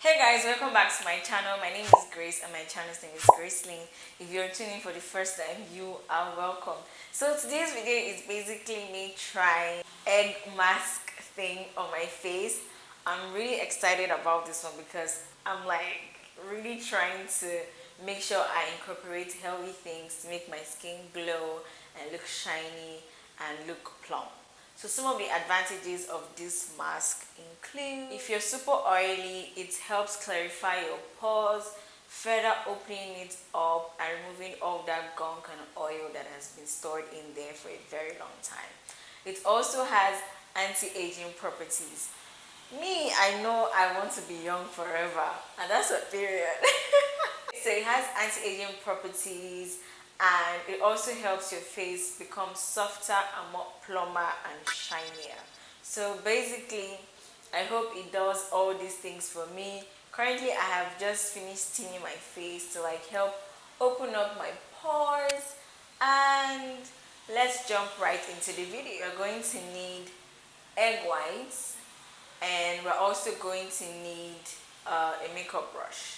Hey guys, welcome back to my channel. My name is Grace and my channel's name is Gracelyn. If you're tuning for the first time, you are welcome. So today's video is basically me trying egg mask thing on my face. I'm really excited about this one because I'm like really trying to make sure I incorporate healthy things to make my skin glow and look shiny and look plump. So some of the advantages of this mask include, if you're super oily, it helps clarify your pores, further opening it up and removing all that gunk and oil that has been stored in there for a very long time. It also has anti-aging properties. Me, I know I want to be young forever, and that's a period. So it has anti-aging properties, and it also helps your face become softer and more plumper and shinier. So basically, I hope it does all these things for me. Currently, I have just finished steaming my face to like help open up my pores, and let's jump right into the video. We're going to need egg whites, and we're also going to need a makeup brush.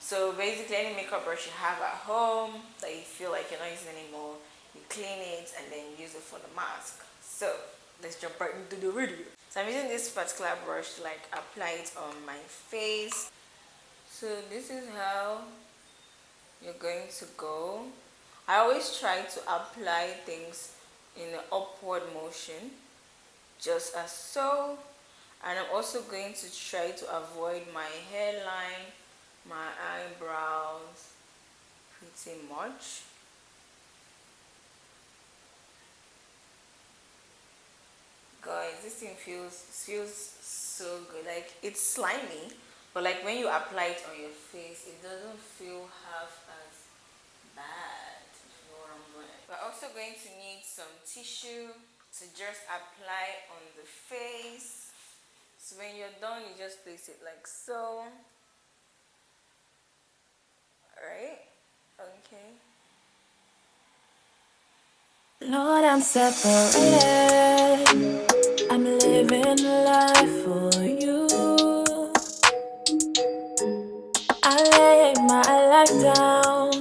So basically, any makeup brush you have at home that you feel like you're not using anymore, you clean it and then use it for the mask. So let's jump right into the video. So I'm using this particular brush to like apply it on my face. So this is how you're going to go. I always try to apply things in an upward motion, just as so. And I'm also going to try to avoid my hairline, my eyebrows pretty much. Guys, this thing feels so good. Like, it's slimy, but like when you apply it on your face, it doesn't feel half as bad, if you know what I'm doing. We're also going to need some tissue to just apply on the face. So when you're done, you just place it like so. Alright? Okay. Lord, I'm separated. I'm living life for you. I lay my life down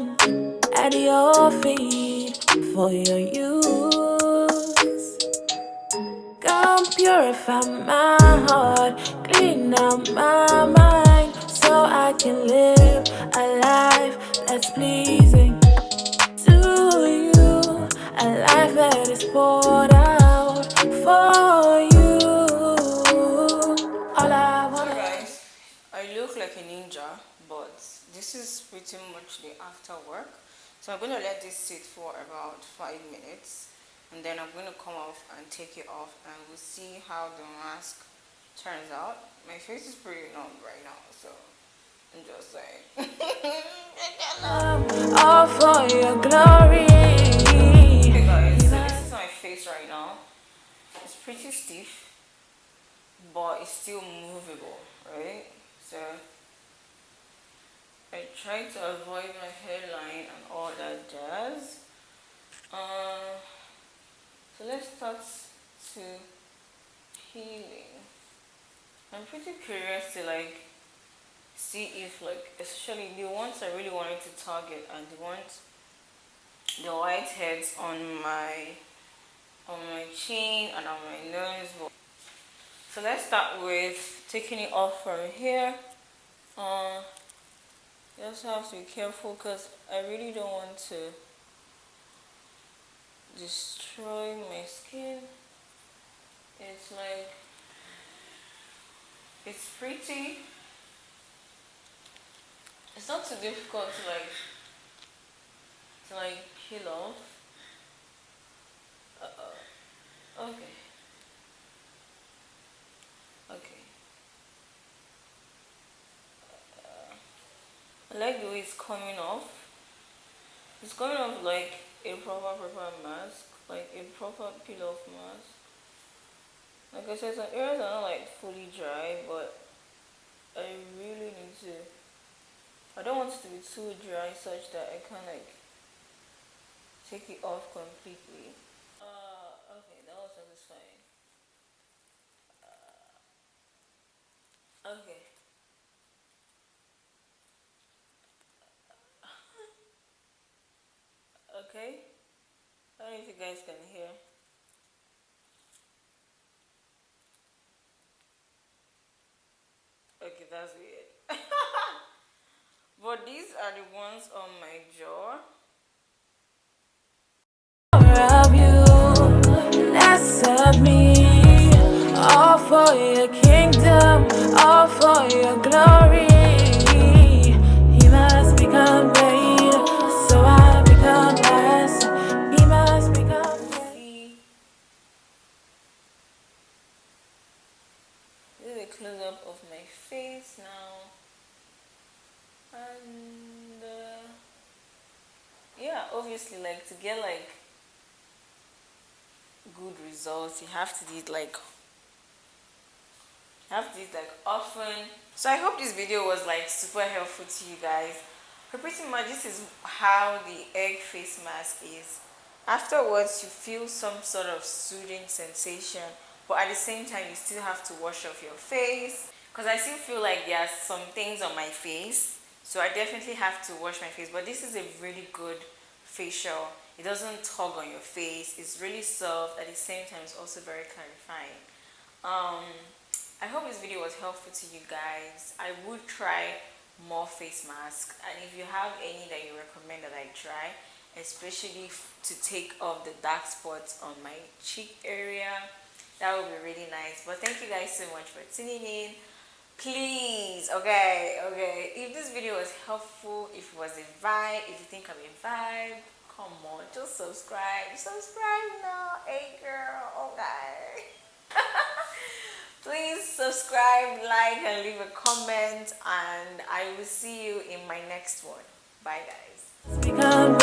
at your feet for your use. Come purify my heart, clean out my mind, so I can live a life that's pleasing to you, a life that is poured out for you. All I So wanna. guys, I look like a ninja, but this is pretty much the after work. So I'm going to let this sit for about 5 minutes, and then I'm going to come off and take it off, and we'll see how the mask turns out. My face is pretty numb right now, so I'm just saying. All for your glory. Okay guys, so this is my face right now. It's pretty stiff, but it's still movable, right? So I try to avoid my hairline and all that jazz. So let's start to healing. I'm pretty curious to like see if like, especially the ones I really wanted to target and the whiteheads on my chin and on my nose. So let's start with taking it off from here. You also have to be careful because I really don't want to destroy my skin. It's like, it's pretty, it's not too difficult to like peel off. Okay. Okay. I like the way it's coming off. It's coming off like a proper mask, like a proper peel off mask. Like I said, some areas are not like fully dry, but I really need to, I don't want it to be too dry such that I can like take it off completely. Okay, that was satisfying. Okay. Okay, I don't know if you guys can hear. Okay, that's weird. But these are the ones on my jaw. Of you, less of me. All for your kingdom, all for your glory. He must become great, so I become less. He must become great. See, this is a close up of my face now. And yeah, obviously, like to get like good results, you have to do it like often. So I hope this video was like super helpful to you guys. But pretty much this is how the egg face mask is. Afterwards, you feel some sort of soothing sensation, but at the same time, you still have to wash off your face. Because I still feel like there are some things on my face, so I definitely have to wash my face. But this is a really good facial. It doesn't tug on your face. It's really soft. At the same time, it's also very clarifying. Um, I hope this video was helpful to you guys. I would try more face masks, and if you have any that you recommend that I try, especially to take off the dark spots on my cheek area, that would be really nice. But thank you guys so much for tuning in. Please, okay, if this video was helpful, if it was a vibe, if you think I'm a vibe, come on, just subscribe now. Hey girl, okay. Please subscribe, like, and leave a comment, and I will see you in my next one. Bye guys. Become